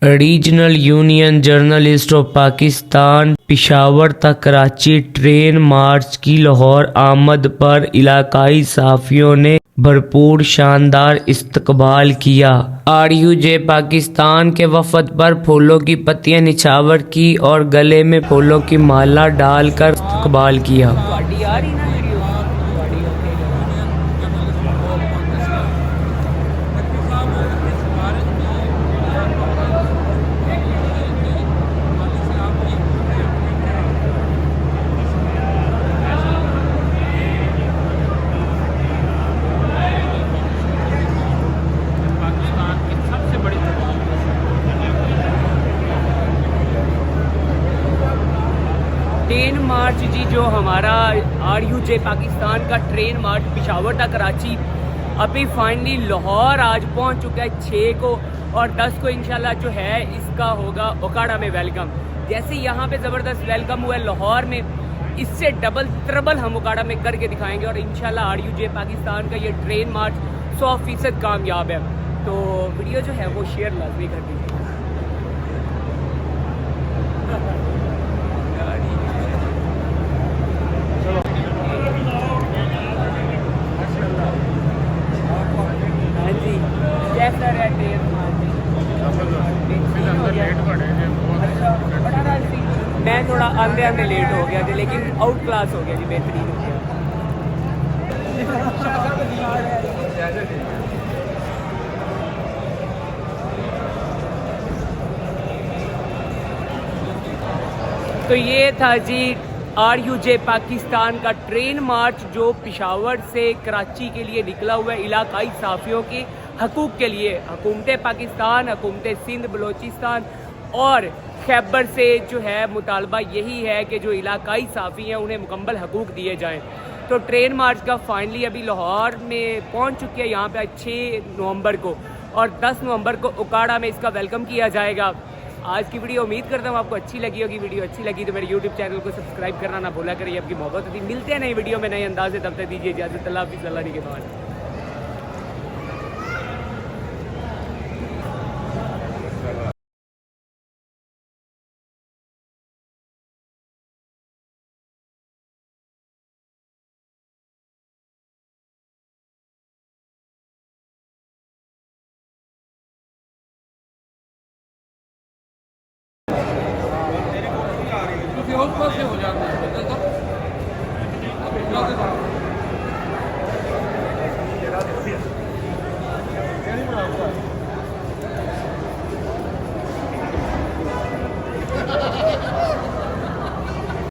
Regional union journalist of Pakistan Peshawar तक Karachi train मार्च की लाहौर आमद पर इलाकाई सहाफ़ियों ने भरपूर शानदार इस्तकबाल किया। RUJ पाकिस्तान के वफद पर फूलों की पत्तियां निछावर की और गले में फूलों की माला डालकर इस्तकबाल किया। ट्रेन मार्च जी, जो हमारा RUJ पाकिस्तान का ट्रेन मार्च पिशावर तक कराची अभी फाइनली लाहौर आज पहुंच चुका है 6 को, और 10 को इंशाल्लाह जो है इसका होगा ओकाड़ा में वेलकम। जैसे यहाँ पे ज़बरदस्त वेलकम हुआ है लाहौर में, इससे डबल ट्रबल हम ओकाड़ा में करके दिखाएंगे और इंशाल्लाह RUJ पाकिस्तान का ये ट्रेन मार्च 100% कामयाब है। तो वीडियो जो है वो शेयर लाजमी कर दीजिए। मैं थोड़ा आंदे आंदे लेट हो गया थी, लेकिन आउट क्लास हो गया जी, बेहतरीन हो गया। तो ये था जी RUJ पाकिस्तान का ट्रेन मार्च जो पिशावर से कराची के लिए निकला हुआ है इलाकाई सहाफ़ियों के हकूक़ के लिए। हुकूमत पाकिस्तान, हुकूमत सिंध, बलोचिस्तान और खैबर से जो है मुतालबा यही है कि जो इलाकाई सहाफ़ी हैं उन्हें मुकम्मल हकूक़ दिए जाएँ। तो ट्रेन मार्च का फाइनली अभी लाहौर में पहुंच चुकी है यहाँ पे 6 नवंबर को, और 10 नवंबर को ओकाड़ा में इसका वेलकम किया जाएगा। आज की वीडियो उम्मीद करता हूँ आपको अच्छी लगी होगी। वीडियो अच्छी लगी तो मेरे YouTube चैनल को सब्सक्राइब करना ना भूला करिए। आपकी मोहब्बत होती। मिलते हैं नई वीडियो में नए अंदाज से, तब तक दीजिए इजाज़त। अल्लाह हाफ़िज़, अल्लाह के बाद। और पास हो जाता है।